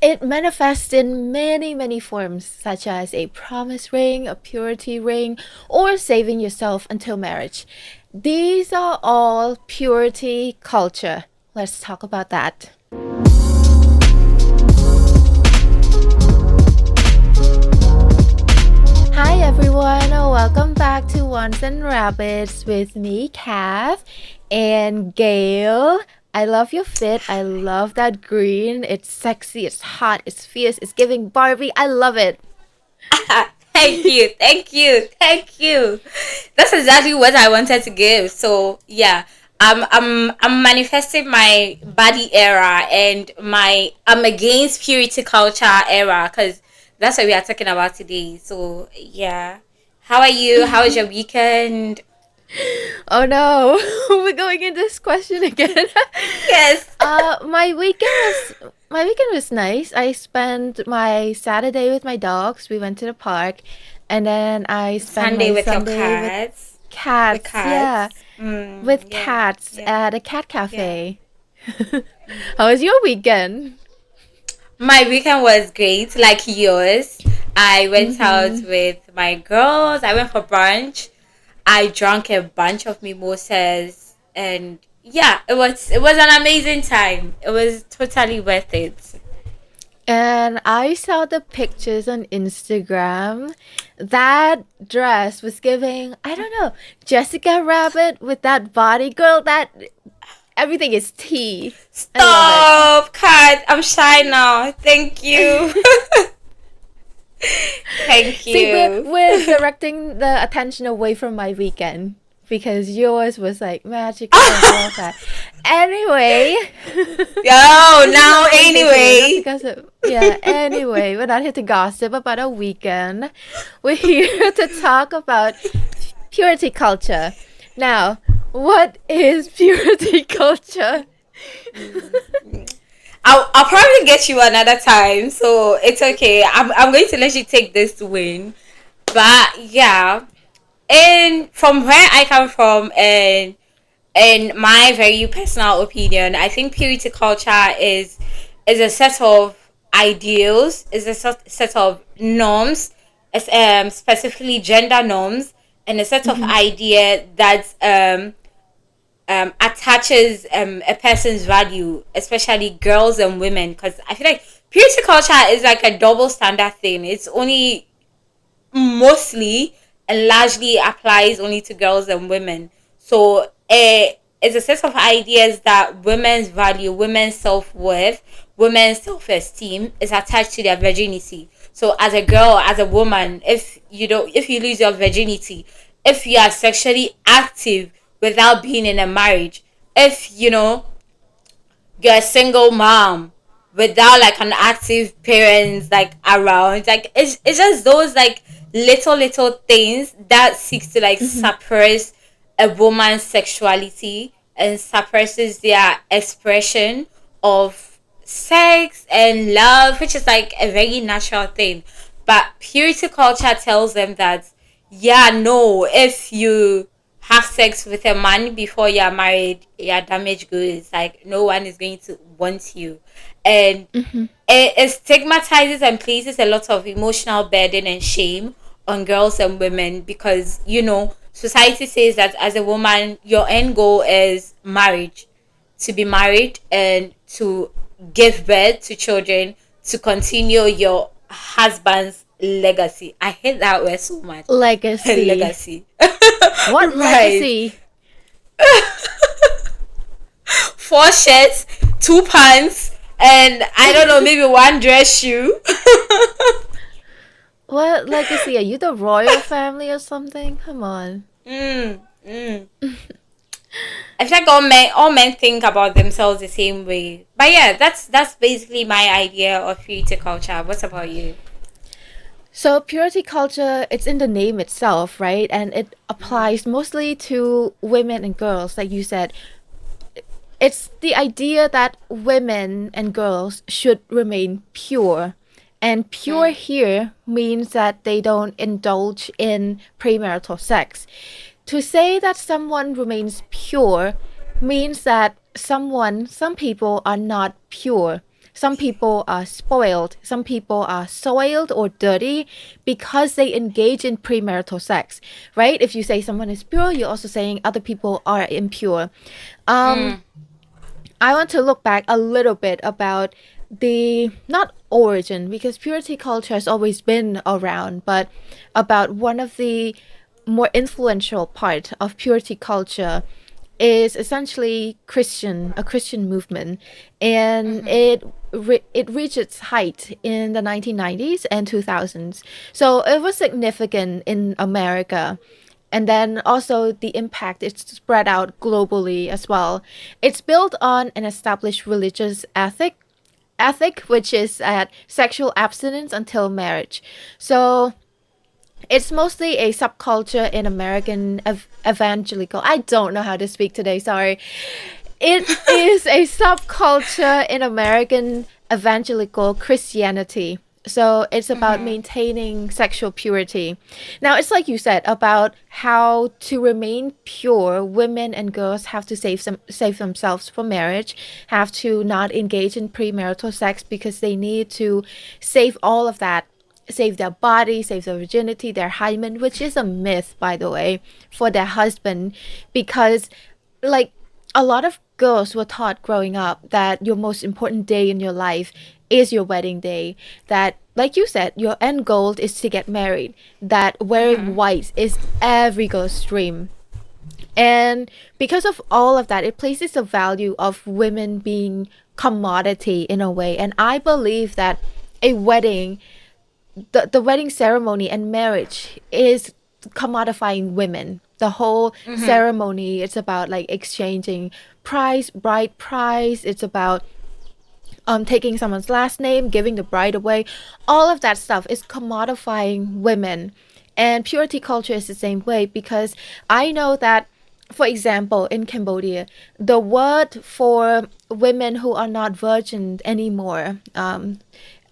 It manifests in many, many forms, such as a promise ring, a purity ring, or saving yourself until marriage. These are all purity culture. Let's talk about that. Hi everyone, welcome back to Wands and Rabbits with me, Kath, and Gail. I love your fit. I love that green. It's sexy, it's hot, it's fierce, it's giving Barbie. I love it. Thank you, thank you, thank you. That's exactly what I wanted to give. So yeah, I'm manifesting my body era and my I'm against purity culture era because that's what we are talking about today. So yeah, how are you? How was your weekend? Oh no, we're going into this question again. Yes, My weekend was nice. I spent my Saturday with my dogs. We went to the park, and then I spent Sunday my with your Sunday with cats. The cats. Yeah, cats. with Yeah, cats yeah, at a cat yeah. cafe. How was your weekend? My weekend was great, like yours. I went out Mm-hmm. with my girls. I went for brunch. I drank a bunch of mimosas, and yeah, it was an amazing time. It was totally worth it. And I saw the pictures on Instagram. That dress was giving, I don't know, Jessica Rabbit with that body girl. That everything is tea. I love it. Stop, cat. I'm shy now. Thank you. Thank See, we're you. we're directing the attention away from my weekend because yours was like magical and all of Yo, that. Anyway, this is now not going to not to anyway. gossip. Yeah. Anyway, we're not here to gossip about our weekend. We're here to talk about purity culture. Now, what is purity culture? I'll probably get you another time, so it's okay. I'm going to let you take this win. But yeah, and from where I come from, and in my very personal opinion, I think purity culture is a set of ideals, is a set of norms, as specifically gender norms, and a set of Mhm. idea that attaches a person's value, especially girls and women, because I feel like purity culture is like a double standard thing. It's only mostly and largely applies only to girls and women. So it's a set of ideas that women's value, women's self worth, women's self esteem is attached to their virginity. So as a girl, as a woman, if you lose your virginity, if you are sexually active without being in a marriage, if you're a single mom without like an active parents like around, like it's just those like little things that seeks to like Mhm. suppress a woman's sexuality and suppresses their expression of sex and love, which is like a very natural thing. But purity culture tells them that, yeah, no, if you have sex with a man before you're married, you're damaged goods. Like, no one is going to want you. And Mhm. it stigmatizes and places a lot of emotional burden and shame on girls and women because, society says that as a woman, your end goal is marriage, to be married and to give birth to children, to continue your husband's legacy. I hate that word so much. Legacy. Legacy. What Right. legacy? Four shirts, two pants, and I don't know, maybe one dress shoe. What legacy? Are you the royal family or something? Come on. Mm, mm. I feel like all men think about themselves the same way. But yeah, that's basically my idea of future culture. What about you? So purity culture, it's in the name itself, right? And it applies mostly to women and girls, like you said. It's the idea that women and girls should remain pure. And pure Mm, here means that they don't indulge in premarital sex. To say that someone remains pure means that some people are not pure. Some people are spoiled. Some people are soiled or dirty because they engage in premarital sex, right? If you say someone is pure, you're also saying other people are impure. Um, Mm. I want to look back a little bit about the not origin because purity culture has always been around, but about one of the more influential part of purity culture is essentially a Christian movement, and it reached its height in the 1990s and 2000s. So it was significant in America, and then also the impact it's spread out globally as well. It's built on an established religious ethic which is at sexual abstinence until marriage. So it's mostly a subculture in American evangelical. I don't know how to speak today, sorry. It is a subculture in American evangelical Christianity. So it's about Mm-hmm. maintaining sexual purity. Now, it's like you said about how to remain pure, women and girls have to save themselves for marriage, have to not engage in premarital sex because they need to save all of that, save their body, save their virginity, their hymen, which is a myth, by the way, for their husband, because like a lot of girls were taught growing up that your most important day in your life is your wedding day, that like you said your end goal is to get married, that wearing Mm-hmm. white is every girl's dream. And because of all of that, it places the value of women being commodity in a way. And I believe that a wedding, the wedding ceremony and marriage is commodifying women. The whole Mm-hmm. ceremony, it's about like exchanging bride price. It's about taking someone's last name, giving the bride away. All of that stuff is commodifying women. And purity culture is the same way because I know that, for example, in Cambodia, the word for women who are not virgin anymore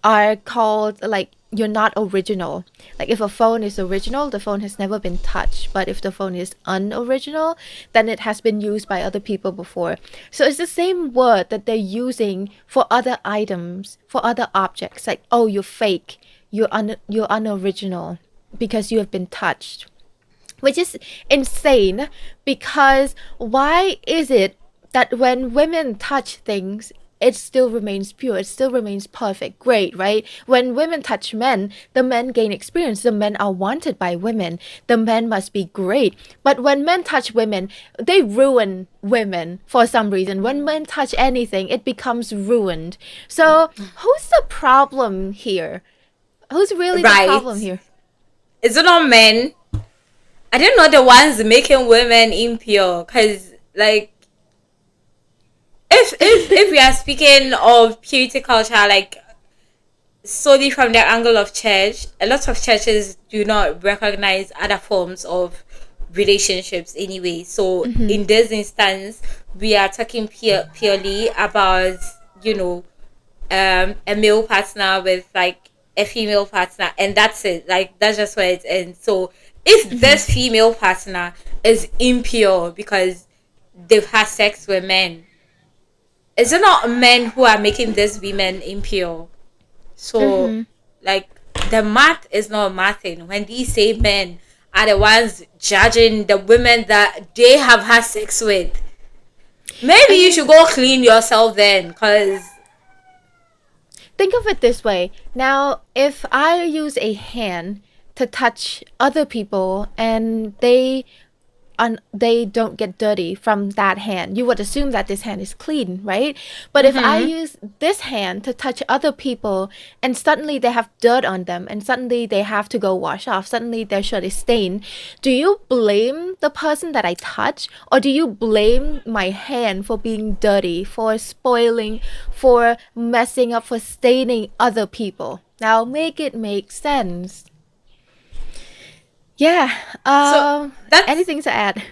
are called like you're not original. Like if a phone is original, the phone has never been touched. But if the phone is unoriginal, then it has been used by other people before. So it's the same word that they're using for other items, for other objects. Like, oh, you're fake, you're unoriginal because you have been touched, which is insane because why is it that when women touch things, it still remains pure, it still remains perfect, great, right? When women touch men, the men gain experience, the men are wanted by women, the men must be great. But when men touch women, they ruin women for some reason. When men touch anything, it becomes ruined. So, who's the problem here? Who's really the Right. problem here? Is it not men? I didn't know the ones making women impure. Cause like if we are speaking of purity culture, like solely from the angle of church, a lot of churches do not recognize other forms of relationships anyway. So Mm-hmm. in this instance, we are talking purely about, you know, a male partner with like a female partner, and that's it. Like that's just where it ends. So if Mm-hmm. this female partner is impure because they've had sex with men, is it not men who are making these women impure? So, Mm-hmm. like, the math is not mathing when these same men are the ones judging the women that they have had sex with. Maybe I you should mean, go clean yourself then, because. think of it this way. Now, if I use a hand to touch other people and they don't get dirty from that hand, you would assume that this hand is clean, right? But if I Mm-hmm. use this hand to touch other people and suddenly they have dirt on them and suddenly they have to go wash off, suddenly their shirt is stained, do you blame the person that I touch, or do you blame my hand for being dirty, for spoiling, for messing up, for staining other people? Now make it make sense. Yeah. So, that's Anything to add?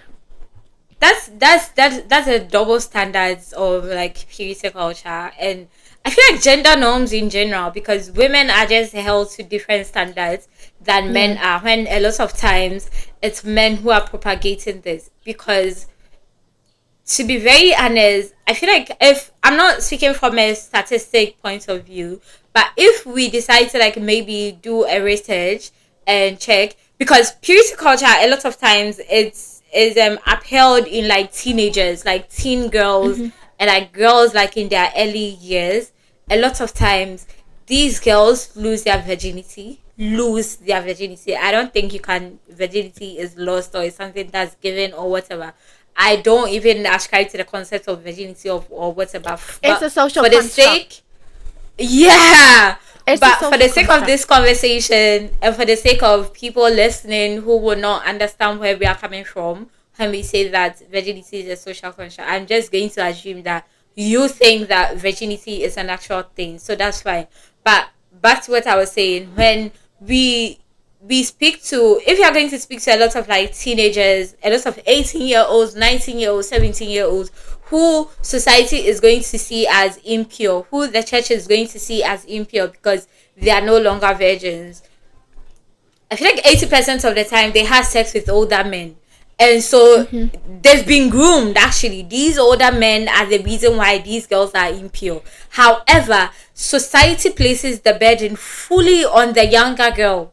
that's a double standards of like purity culture, and I feel like gender norms in general, because women are just held to different standards than men Yeah. are, when a lot of times it's men who are propagating this. Because to be very honest, I feel like if I'm not speaking from a statistic point of view, but if we decide to like maybe do a research and check, because purity culture a lot of times it's is upheld in like teenagers, like teen girls Mm-hmm. and like girls like in their early years. A lot of times these girls lose their virginity. I don't think you can virginity is lost or is something that's given or whatever. I don't even ascribe to the concept of virginity or whatever. It's But a social for the construct. sake, yeah. It's a But for social the sake of construct. this conversation and for the sake of people listening who will not understand where we are coming from when we say that virginity is a social construct, I'm just going to assume that you think that virginity is an actual thing. So that's fine. But back to what I was saying, when we we speak to, if you are going to speak to a lot of like teenagers, a lot of 18-year-olds, 19-year-olds, 17-year-olds who society is going to see as impure, who the church is going to see as impure because they are no longer virgins. I feel like 80% of the time they have sex with older men. And so Mm-hmm. they've been groomed actually. These older men are the reason why these girls are impure. However, society places the burden fully on the younger girl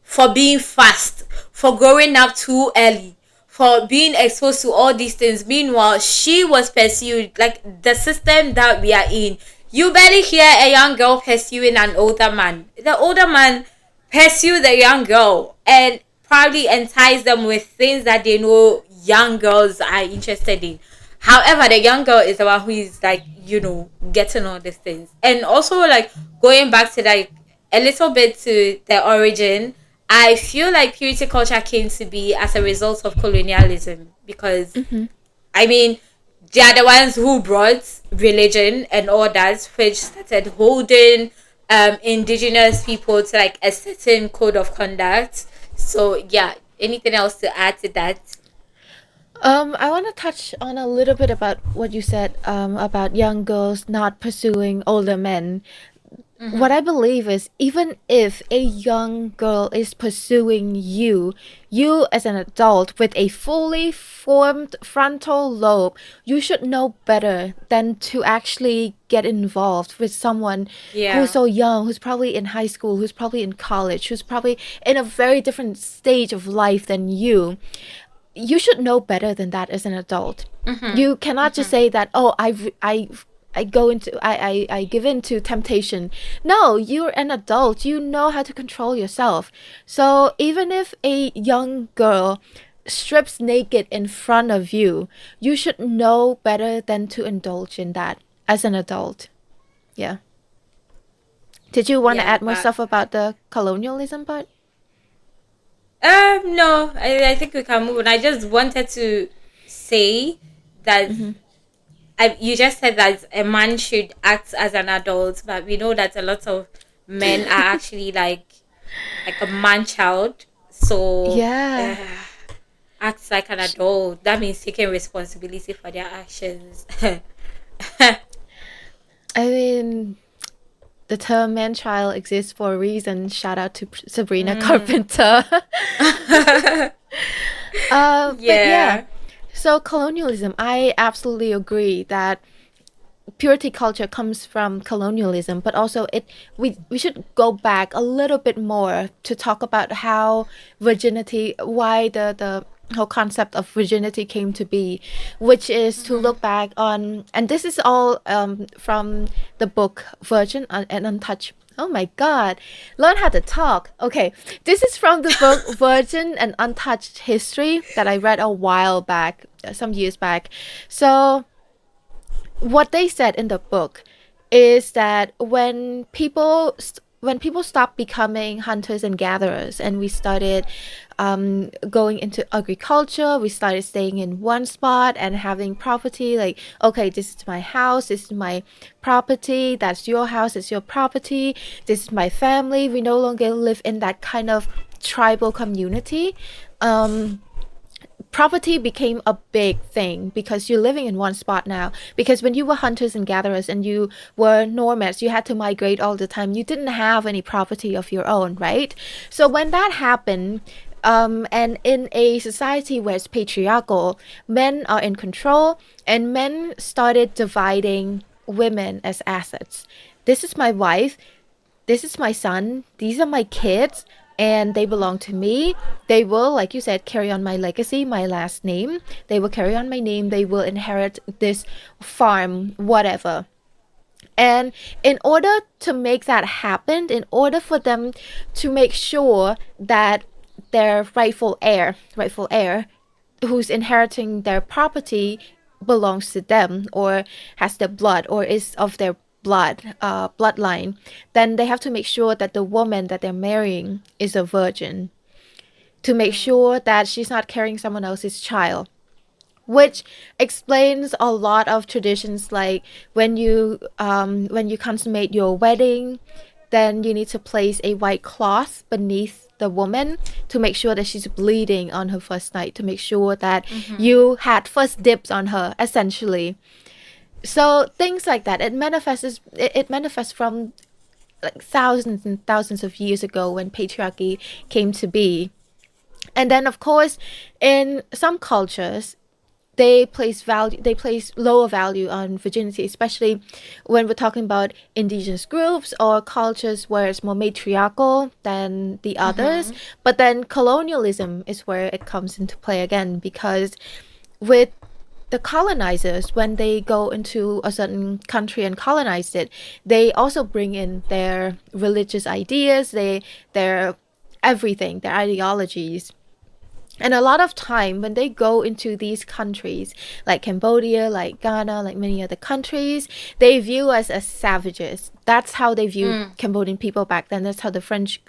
for being fast, for growing up too early, for being exposed to all these things. Meanwhile, she was pursued like the system that we are in. You barely hear a young girl pursuing an older man. The older man pursue the young girl and probably entice them with things that they know young girls are interested in. However, the young girl is the one who is like, getting all these things. And also like going back to like a little bit to the origin, I feel like purity culture came to be as a result of colonialism because Mm-hmm. I mean they are the ones who brought religion and all that, which started holding indigenous people to like a certain code of conduct. So yeah, anything else to add to that? I want to touch on a little bit about what you said about young girls not pursuing older men. What Mm-hmm. I believe is even if a young girl is pursuing you, you as an adult with a fully formed frontal lobe, you should know better than to actually get involved with someone who's Yeah. so young, who's probably in high school, who's probably in college, who's probably in a very different stage of life than you. You should know better than that as an adult. Mm-hmm. You cannot just Mm-hmm. say that, oh, I go into I give in to temptation. No, you're an adult. You know how to control yourself. So even if a young girl strips naked in front of you, you should know better than to indulge in that as an adult. Yeah. Did you want to Yeah, add more but stuff about the colonialism part? no, I think we can move on. I just wanted to say that Mm-hmm. you just said that a man should act as an adult, but we know that a lot of men are actually like a man child. So Yeah. act like an adult. That means taking responsibility for their actions. I mean, the term man child exists for a reason. Shout out to Sabrina Mm. Carpenter. But yeah, Yeah. so colonialism, I absolutely agree that purity culture comes from colonialism, but also we should go back a little bit more to talk about how virginity, why the whole concept of virginity came to be, which is to Mm-hmm. look back on, and this is all from the book Virgin and Untouched. Oh my God, learn how to talk. Okay, this is from the book Virgin and Untouched History that I read a while back, some years back. So what they said in the book is that when people stopped becoming hunters and gatherers and we started going into agriculture, we started staying in one spot and having property, like, okay, this is my house, this is my property, that's your house, it's your property, this is my family. We no longer live in that kind of tribal community. Property became a big thing because you're living in one spot now. Because when you were hunters and gatherers and you were nomads, you had to migrate all the time. You didn't have any property of your own, right? So when that happened, And in a society where it's patriarchal, men are in control, and men started dividing women as assets. This is my wife, this is my son, these are my kids, and they belong to me. They will, like you said, carry on my legacy, my last name. They will carry on my name, they will inherit this farm, whatever. And in order to make that happen, in order for them to make sure that their rightful heir, who's inheriting their property, belongs to them or has their blood or is of their bloodline, then they have to make sure that the woman that they're marrying is a virgin, to make sure that she's not carrying someone else's child, which explains a lot of traditions, like when you consummate your wedding, then you need to place a white cloth beneath the woman to make sure that she's bleeding on her first night, to make sure that you had first dibs on her, essentially. So things like that, it manifests from like thousands and thousands of years ago when patriarchy came to be. And then of course, in some cultures, they place lower value on virginity, especially when we're talking about indigenous groups or cultures where it's more matriarchal than the others. But then colonialism is where it comes into play again, because with the colonizers, when they go into a certain country and colonize it, they also bring in their religious ideas, their everything, their ideologies. And a lot of time when they go into these countries, like Cambodia, like Ghana, like many other countries, they view us as savages. That's how they viewed Cambodian people back then. That's how the French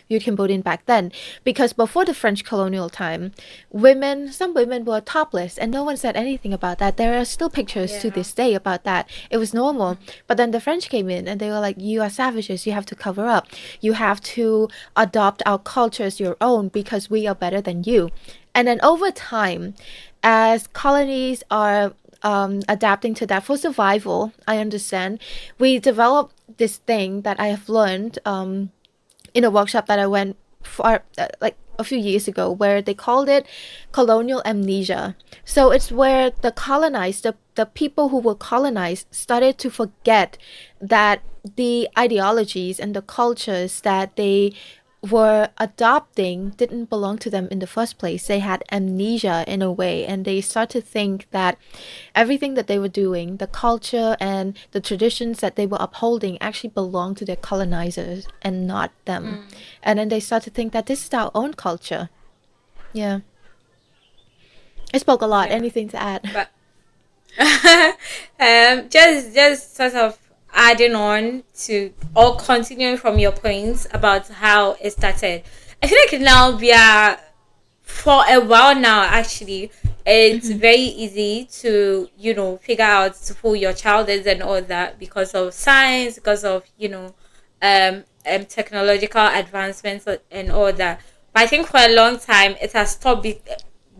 viewed Cambodian back then. Because before the French colonial time, some women were topless, and no one said anything about that. There are still pictures to this day about that. It was normal. But then the French came in, and they were like, "You are savages. You have to cover up. You have to adopt our culture as your own because we are better than you." And then over time, as colonies are adapting to that for survival, I understand, we develop this thing that I have learned in a workshop that I went for like a few years ago, where they called it colonial amnesia. So it's where the people who were colonized started to forget that the ideologies and the cultures that they were adopting didn't belong to them in the first place. They had amnesia in a way, and they start to think that everything that they were doing, the culture and the traditions that they were upholding, actually belonged to their colonizers and not them. And then they start to think that this is our own culture. Yeah. I spoke a lot. Yeah. Anything to add? But just sort of adding on to or continuing from your points about how it started. I feel like now we are, for a while now actually, it's very easy to figure out who your child is and all that, because of science, because of technological advancements and all that. But I think for a long time it has stopped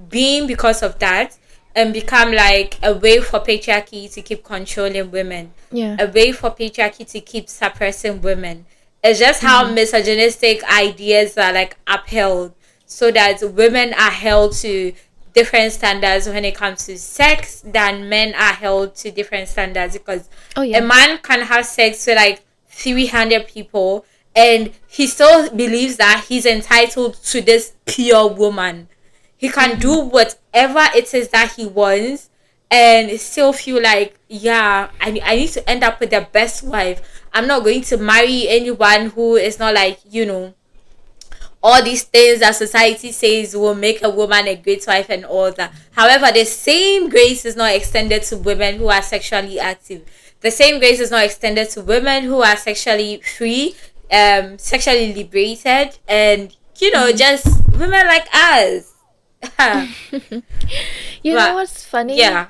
being because of that, and become like a way for patriarchy to keep controlling women, Yeah. a way for patriarchy to keep suppressing women. It's just how misogynistic ideas are like upheld, so that women are held to different standards when it comes to sex than men are held to different standards. Because Oh yeah. a man can have sex with like 300 people, and he still believes that he's entitled to this pure woman. He can do whatever it is that he wants and still feel like, yeah, I need to end up with the best wife. I'm not going to marry anyone who is not like, all these things that society says will make a woman a great wife and all that. However, the same grace is not extended to women who are sexually active. The same grace is not extended to women who are sexually free, sexually liberated, and just women like us. You know what's funny? Yeah.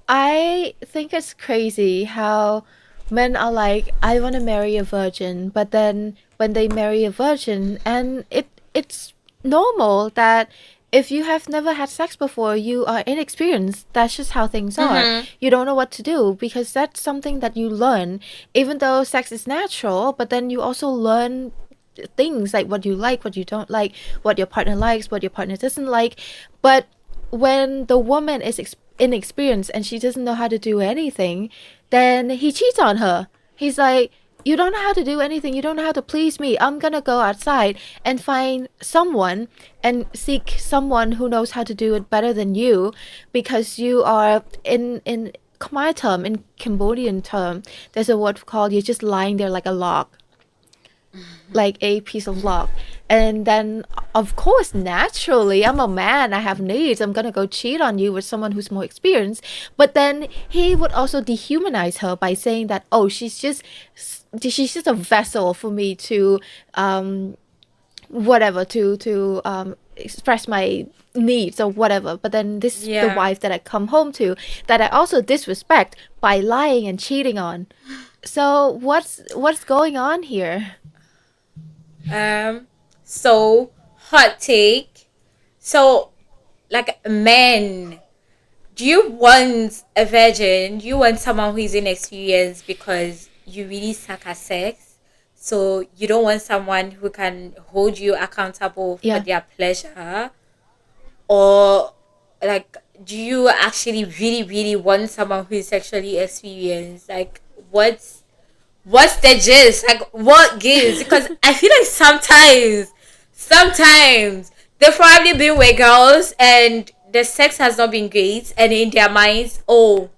I think it's crazy how men are like, I want to marry a virgin, but then when they marry a virgin, and it's normal that if you have never had sex before, you are inexperienced. That's just how things are. You don't know what to do, because that's something that you learn, even though sex is natural, but then you also learn things, like what you like, what you don't like, what your partner likes, what your partner doesn't like. But when the woman is inexperienced and she doesn't know how to do anything, then he cheats on her. He's like, you don't know how to do anything. You don't know how to please me. I'm gonna go outside and find someone and seek someone who knows how to do it better than you, because you are in Khmer term, in Cambodian term, there's a word called you're just lying there like a log, like a piece of log. And then, of course, naturally, I'm a man, I have needs, I'm gonna go cheat on you with someone who's more experienced. But then he would also dehumanize her by saying that, oh, she's just a vessel for me to whatever, to express my needs or whatever. But then this is the Yeah. wife that I come home to, that I also disrespect by lying and cheating on. So what's going on here? Um. So hot take. So like men, do you want a virgin? Do you want someone who is inexperienced because you really suck at sex? So you don't want someone who can hold you accountable for Yeah. their pleasure? Or like do you actually really really want someone who is sexually experienced? Like what's the gist? Like what gives? Because I feel like sometimes they've probably been with girls and the sex has not been great, and in their minds, oh,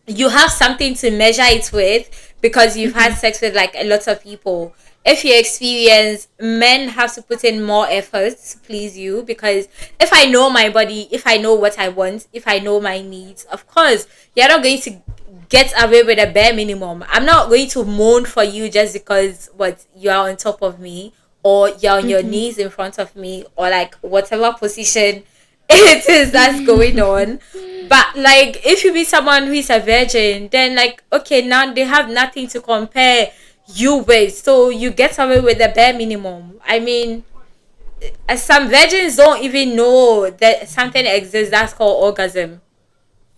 you have something to measure it with because you've had Mm-hmm. sex with like a lot of people. If you experience, men have to put in more effort to please you, because if I know my body, if I know what I want, if I know my needs, of course you're not going to get away with a bare minimum. I'm not going to moan for you just because what you are on top of me, or you're on your Mm-hmm. knees in front of me, or like whatever position it is that's going on. But like if you be someone who is a virgin, then like okay, now they have nothing to compare you with, so you get away with the bare minimum. I mean, some virgins don't even know that something exists that's called orgasm.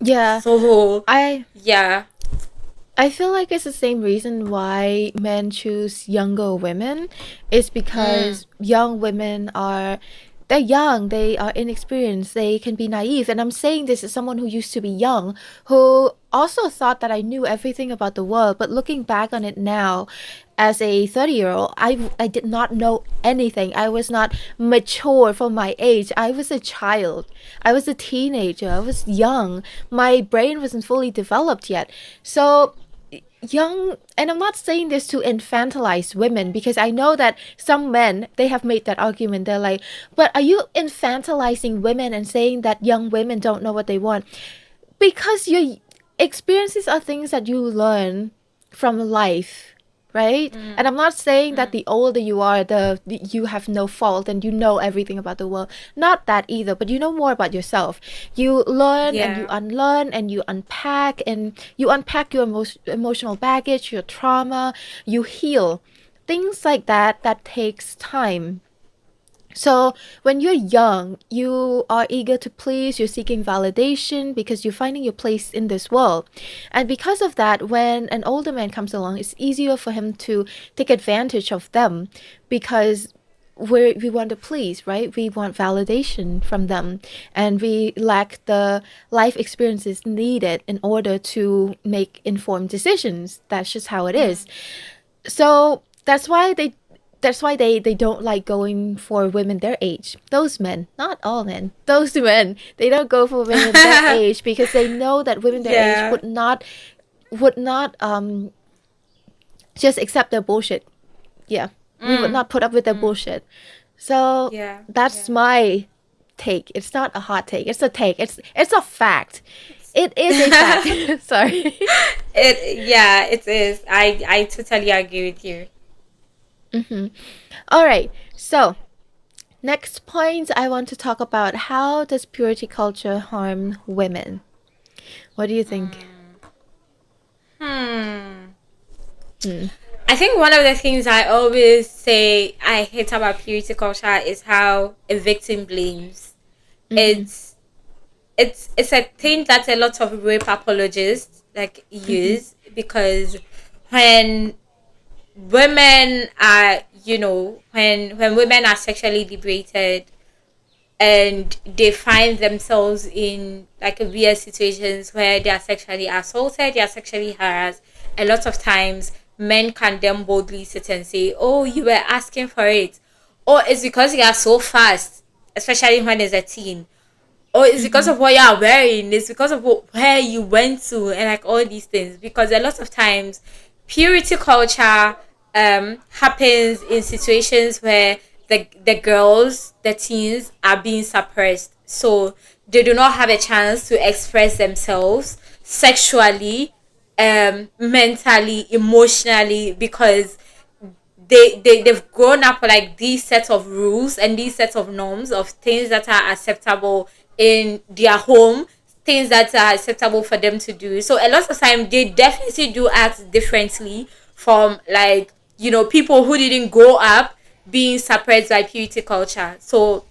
Yeah. So I yeah. I feel like it's the same reason why men choose younger women, is Mm, because young women are, they're young, they are inexperienced, they can be naive. And I'm saying this as someone who used to be young, who also thought that I knew everything about the world. But looking back on it now, as a 30-year-old, I did not know anything. I was not mature for my age. I was a child. I was a teenager. I was young. My brain wasn't fully developed yet. So young, and I'm not saying this to infantilize women, because I know that some men, they have made that argument. They're like, but are you infantilizing women and saying that young women don't know what they want? Because your experiences are things that you learn from life, right? And mm, I'm not saying that mm. the older you are, you have no fault and you know everything about the world. Not that either, but you know more about yourself. You learn and you Yeah. unlearn and you unpack your emotional baggage, your trauma, you heal. Things like that, that takes time. So, when you're young, you are eager to please, you're seeking validation because you're finding your place in this world. And because of that, when an older man comes along, it's easier for him to take advantage of them, because we want to please, right? We want validation from them, and we lack the life experiences needed in order to make informed decisions. That's just how it is. Mm. So that's why they don't like going for women their age. Those men, not all men, those men, they don't go for women their age because they know that women their age Yeah. would not just accept their bullshit. Yeah, we would Mm, not put up with their mm. bullshit. So Yeah. that's Yeah. my take. It's not a hot take. It's a take. It's a fact. It is a fact. Sorry. It yeah, it is. I totally agree with you. All right. So next point, I want to talk about, how does purity culture harm women? What do you think? Hmm. Hmm. I think one of the things I always say I hate about purity culture is how a victim blames. Mm-hmm. It's it's a thing that a lot of rape apologists like Mm-hmm. use, because when women are when women are sexually liberated and they find themselves in like a weird situations where they are sexually assaulted, they are sexually harassed, a lot of times men can then boldly sit and say, oh, you were asking for it, or it's because you are so fast, especially when it's a teen, or it's because Mm-hmm. of what you are wearing, it's because of where you went to, and like all these things. Because a lot of times, purity culture happens in situations where the girls, the teens, are being suppressed, so they do not have a chance to express themselves sexually, mentally, emotionally, because they've grown up with like these sets of rules and these sets of norms of things that are acceptable in their home, things that are acceptable for them to do. So a lot of time they definitely do act differently from like people who didn't grow up being suppressed by purity culture. So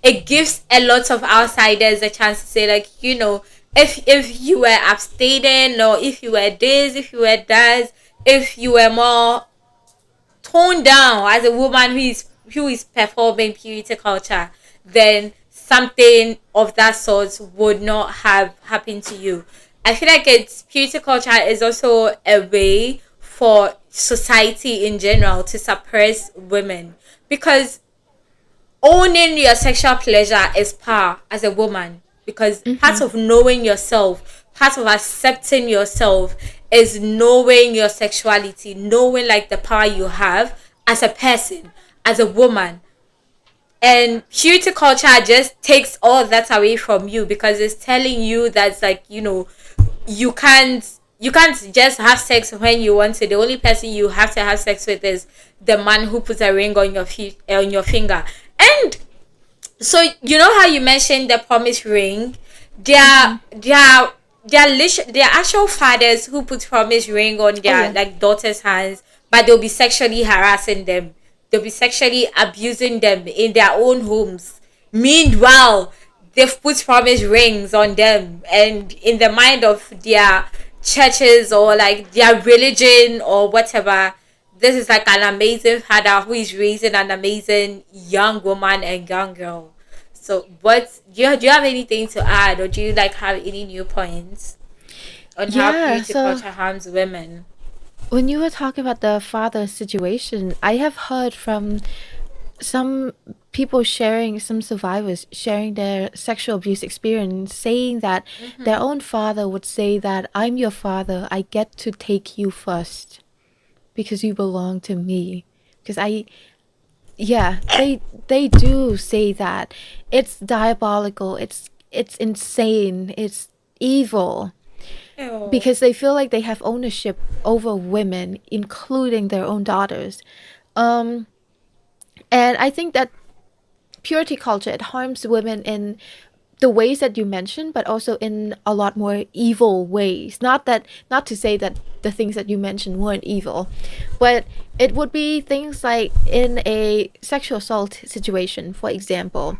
it gives a lot of outsiders a chance to say like, if you were abstaining, or if you were this, if you were that, if you were more toned down as a woman who is performing purity culture, then something of that sort would not have happened to you. I feel like it's purity culture is also a way for society in general to suppress women, because owning your sexual pleasure is power as a woman, because part Mm-hmm. of knowing yourself, part of accepting yourself, is knowing your sexuality, knowing like the power you have as a person, as a woman. And purity culture just takes all that away from you, because it's telling you that like, you can't just have sex when you want to. The only person you have to have sex with is the man who puts a ring on your finger. And so how you mentioned the promise ring, Mm-hmm. their actual fathers who put promise ring on Oh their yeah. like daughters' hands, but they'll be sexually harassing them. They'll be sexually abusing them in their own homes. Meanwhile, they've put promise rings on them, and in the mind of their churches or like their religion or whatever, this is like an amazing father who is raising an amazing young woman and young girl. So, what do you have anything to add, or do you like have any new points on how Yeah, purity so culture harms women? when you were talking about the father situation, I have heard from some people sharing, some survivors sharing their sexual abuse experience, saying that their Mm-hmm. own father would say that I'm your father, I get to take you first because you belong to me. Because yeah, they do say that. It's diabolical, it's insane, it's evil Ew. because they feel like they have ownership over women, including their own daughters. Um, and I think that purity culture, it harms women in the ways that you mentioned, but also in a lot more evil ways. Not to say that the things that you mentioned weren't evil, but it would be things like in a sexual assault situation, for example.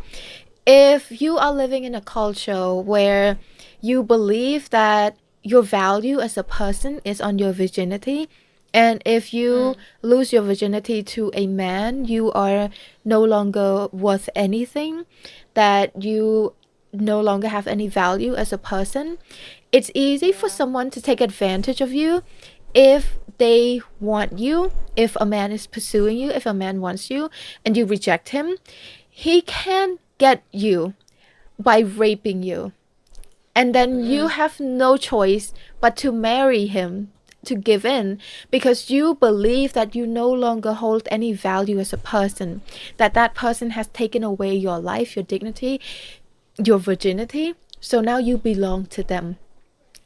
If you are living in a culture where you believe that your value as a person is on your virginity, and if you Mm. lose your virginity to a man, you are no longer worth anything, that you no longer have any value as a person, it's easy for Yeah. someone to take advantage of you if they want you, if a man is pursuing you, if a man wants you, and you reject him. He can get you by raping you. And then you Mm. have no choice but to marry him, to give in, because you believe that you no longer hold any value as a person, that that person has taken away your life, your dignity, your virginity. So now you belong to them.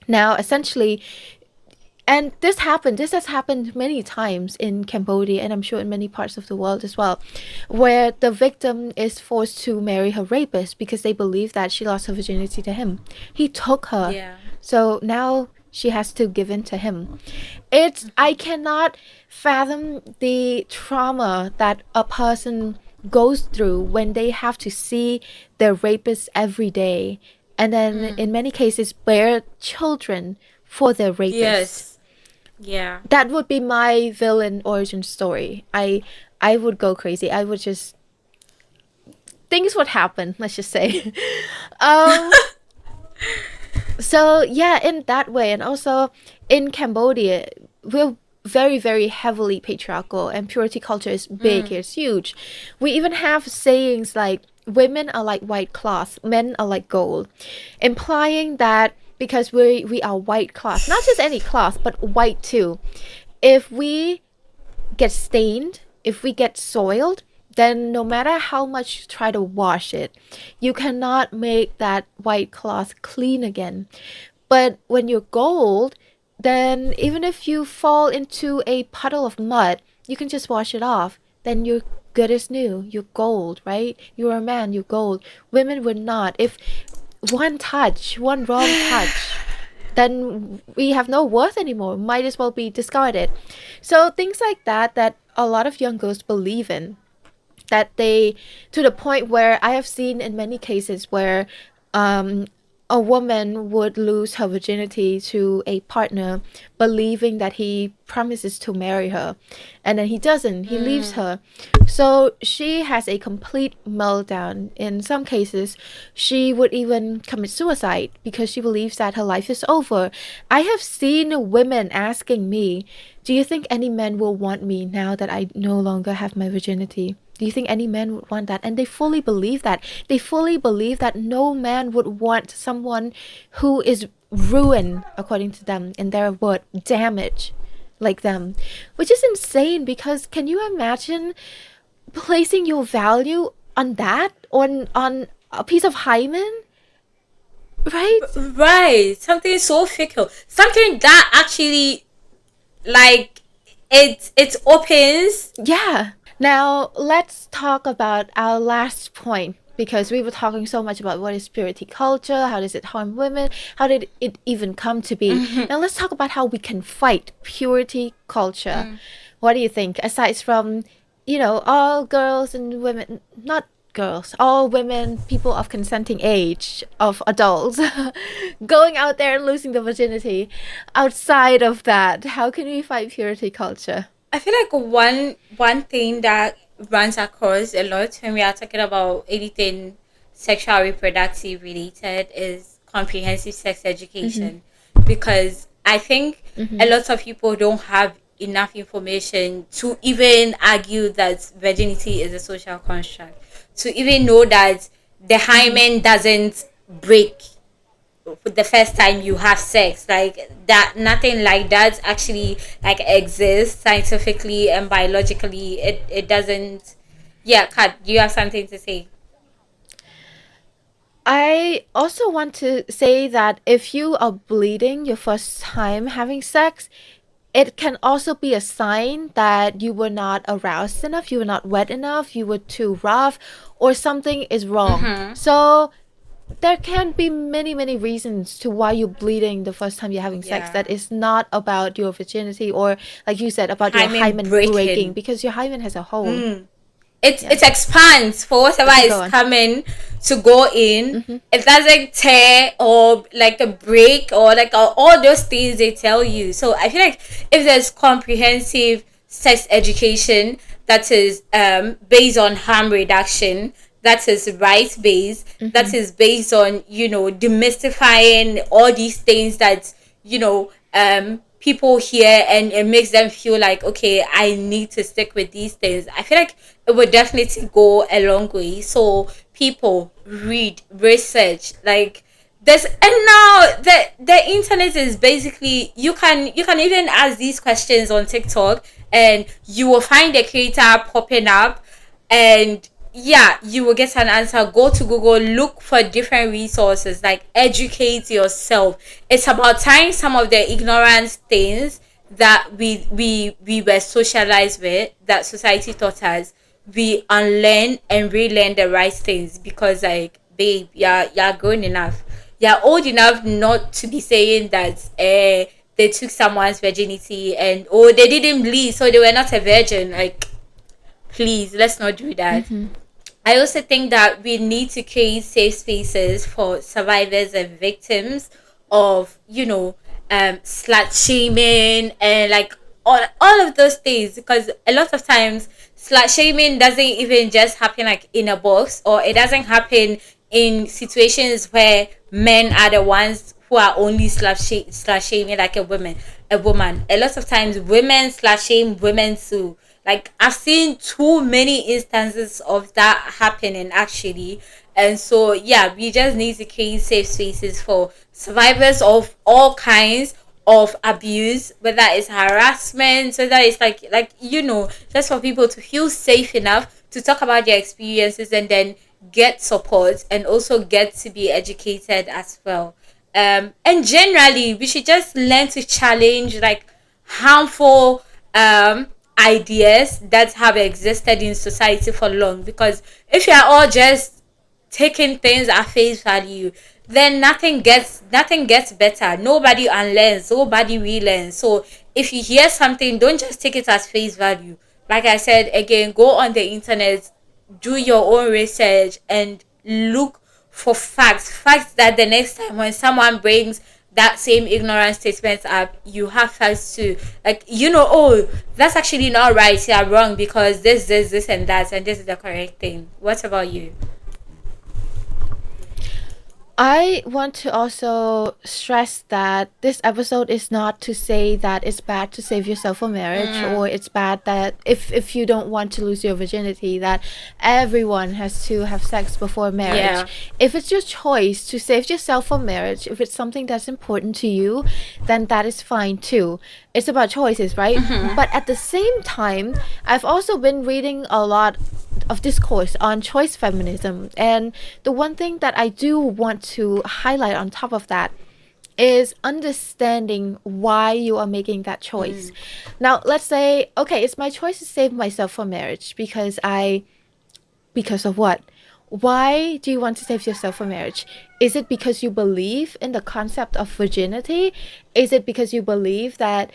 Now, essentially, and this has happened many times in Cambodia, and I'm sure in many parts of the world as well, where the victim is forced to marry her rapist because they believe that she lost her virginity to him. He took her, Yeah. so now she has to give in to him. It's, I cannot fathom the trauma that a person goes through when they have to see their rapist every day, and then Mm. in many cases bear children for their rapist. Yes. Yeah. That would be my villain origin story. I I would go crazy. I would just things would happen. Let's just say. um. So yeah, in that way, and also in Cambodia, we're very very heavily patriarchal, and purity culture is big. Mm. It's huge. We even have sayings like women are like white cloth, men are like gold, implying that because we are white cloth, not just any cloth, but white too. If we get stained, if we get soiled, then no matter how much you try to wash it, you cannot make that white cloth clean again. But when you're gold, then even if you fall into a puddle of mud, you can just wash it off. Then you're good as new. You're gold, right? You're a man, you're gold. Women would not. If one touch, one wrong touch, then we have no worth anymore. Might as well be discarded. So things like that that a lot of young girls believe in, that they, to the point where I have seen in many cases where um, a woman would lose her virginity to a partner believing that he promises to marry her, and then he doesn't, he leaves Mm. her. So she has a complete meltdown. In some cases she would even commit suicide because she believes that her life is over. I have seen women asking me, do you think any man will want me now that I no longer have my virginity? Do you think any man would want that? And they fully believe that. They fully believe that no man would want someone who is ruined, according to them, in their word, damage like them. Which is insane because can you imagine placing your value on that? On a piece of hymen? Right? Right. Something so fickle. Something that actually like it opens. Yeah. Now, let's talk about our last point because we were talking so much about what is purity culture, how does it harm women, how did it even come to be. Now, let's talk about how we can fight purity culture. Mm. What do you think? Aside from, all girls and women, not girls, all women, people of consenting age, of adults, going out there and losing the virginity. Outside of that, how can we fight purity culture? I feel like one thing that runs across a lot when we are talking about anything sexual reproductive related is comprehensive sex Mm-hmm. education, because I think a Mm-hmm. lot of people don't have enough information to even argue that virginity is a social construct, to even know that the Mm-hmm. hymen doesn't break the first time you have sex, like that. Nothing like that actually like exists scientifically and biologically. It doesn't. Yeah, Kat, do you have something to say? I also want to say that if you are bleeding your first time having sex, it can also be a sign that you were not aroused enough, you were not wet enough, you were too rough, or something is wrong. Mm-hmm. So there can be many, many reasons to why you're bleeding the first time you're having sex Yeah. that is not about your virginity or, like you said, about your Hymen hymen breaking breaking. because your hymen has a hole. Mm. it Yeah. it expands for whatever Okay, go is on. coming to go in. Mm-hmm. It doesn't tear or like a break or like all those things they tell you. So I feel like if there's comprehensive sex education that is based on harm reduction, that is right based, Mm-hmm. that is based on demystifying all these things that people hear, and it makes them feel like, okay, I need to stick with these things. I feel like it would definitely go a long way. So people read, research, like this. And now the internet is basically, you can even ask these questions on TikTok and you will find the creator popping up, and yeah, you will get an answer. Go to Google, look for different resources, like educate yourself. It's about tying some of the ignorant things that we were socialized with, that society taught us. We unlearn and relearn the right things, because like, babe, you're grown enough, you're old enough not to be saying that they took someone's virginity and oh, they didn't bleed so they were not a virgin. Like, please, let's not do that. Mm-hmm. I also think that we need to create safe spaces for survivors and victims of, slut shaming and like all of those things, because a lot of times Slut shaming doesn't even just happen like in a box, or it doesn't happen in situations where men are the ones who are only slut shaming like a woman. A lot of times women slut shame women too. Like I've seen too many instances of that happening actually. And so yeah, we just need to create safe spaces for survivors of all kinds of abuse, whether it's harassment, whether it's just for people to feel safe enough to talk about their experiences and then get support and also get to be educated as well. And generally we should just learn to challenge like harmful ideas that have existed in society for long, because if you are all just taking things at face value, then nothing gets better. Nobody unlearns, nobody relearns. So if you hear something, don't just take it as face value. Like I said again, go on the internet, do your own research and look for facts that the next time when someone brings that same ignorant statement up, you have facts to, like, oh, that's actually not right, you're wrong because this and that, and this is the correct thing. What about you? I want to also stress that this episode is not to say that it's bad to save yourself for marriage, or it's bad that if you don't want to lose your virginity, that everyone has to have sex before marriage. Yeah. If it's your choice to save yourself for marriage, if it's something that's important to you, then that is fine too. It's about choices, right? But at the same time, I've also been reading a lot of discourse on choice feminism, and the one thing that I do want to highlight on top of that is understanding why you are making that choice. Now, let's say, okay, it's my choice to save myself for marriage because of what? Why do you want to save yourself for marriage? Is it because you believe in the concept of virginity? Is it because you believe that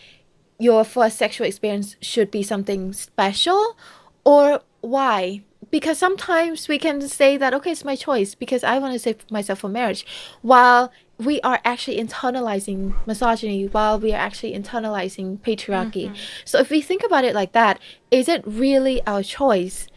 your first sexual experience should be something special? Or why? Because sometimes we can say that, okay, it's my choice because I want to save myself for marriage, while we are actually internalizing misogyny, while we are actually internalizing patriarchy. So if we think about it like that, is it really our choice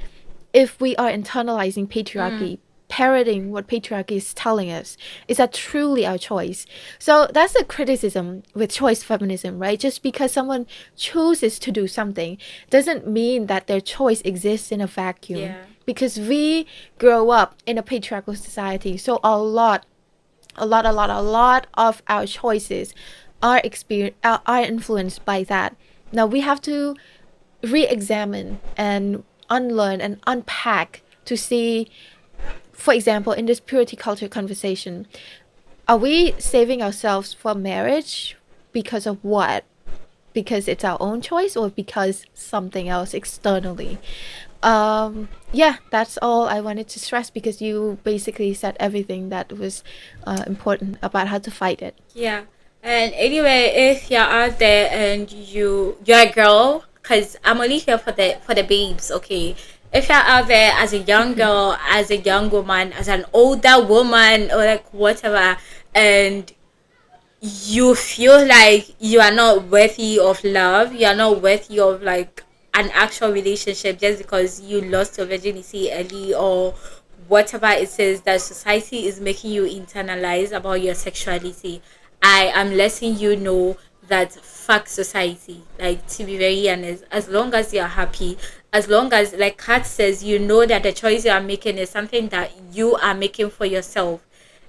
if we are internalizing patriarchy, parroting what patriarchy is telling us? Is that truly our choice? So that's the criticism with choice feminism, right? Just because someone chooses to do something doesn't mean that their choice exists in a vacuum. Yeah. Because we grow up in a patriarchal society, so a lot of our choices are influenced by that. Now we have to re-examine and unlearn and unpack to see, for example, in this purity culture conversation, are we saving ourselves for marriage because of what? Because it's our own choice, or because something else externally? Yeah, that's all I wanted to stress, because you basically said everything that was important about how to fight it. Yeah. And anyway, if you're out there and you're a girl, because I'm only here for the babes, okay? If you're out there as a young girl, as a young woman, as an older woman, or like whatever, and you feel like you are not worthy of love, you are not worthy of like an actual relationship just because you lost your virginity early, or whatever it is that society is making you internalize about your sexuality, I am letting you know that fuck society. Like, to be very honest, as long as you're happy, as long as, like Kat says, you know that the choice you are making is something that you are making for yourself,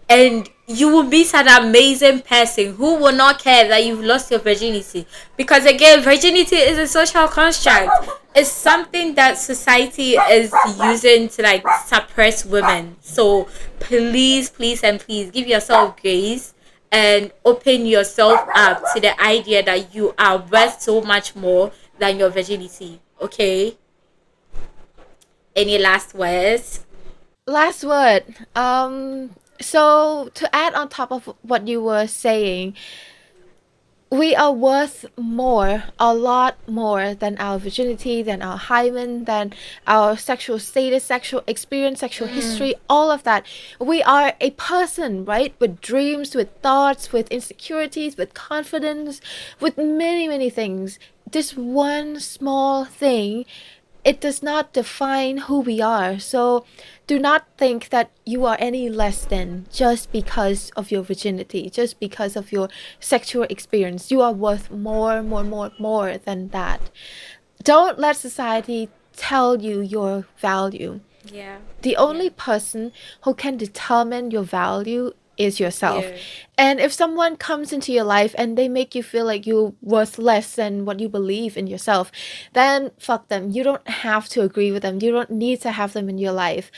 and you will meet an amazing person who will not care that you've lost your virginity, because again, virginity is a social construct. It's something that society is using to like suppress women. So please and please give yourself grace and open yourself up to the idea that you are worth so much more than your virginity. Okay, any last words? Last word. So to add on top of what you were saying, we are worth more, a lot more than our virginity, than our hymen, than our sexual status, sexual experience, sexual history, all of that. We are a person, right? With dreams, with thoughts, with insecurities, with confidence, with many, many things. This one small thing it does not define who we are. So do not think that you are any less than just because of your virginity, just because of your sexual experience. You are worth more than that. Don't let society tell you your value. Yeah. The Yeah. only person who can determine your value is It's yourself. you. And if someone comes into your life and they make you feel like you're worth less than what you believe in yourself, then fuck them. You don't have to agree with them. You don't need to have them in your life.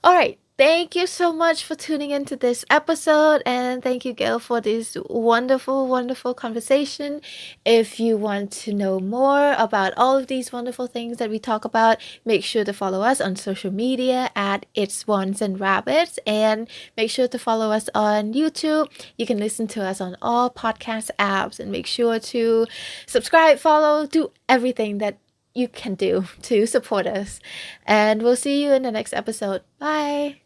All right. Thank you so much for tuning into this episode, and thank you, Gail, for this wonderful conversation. If you want to know more about all of these wonderful things that we talk about, make sure to follow us on social media at It's Swans and Rabbits, and make sure to follow us on YouTube. You can listen to us on all podcast apps, and make sure to subscribe, follow, do everything that you can do to support us. And we'll see you in the next episode. Bye.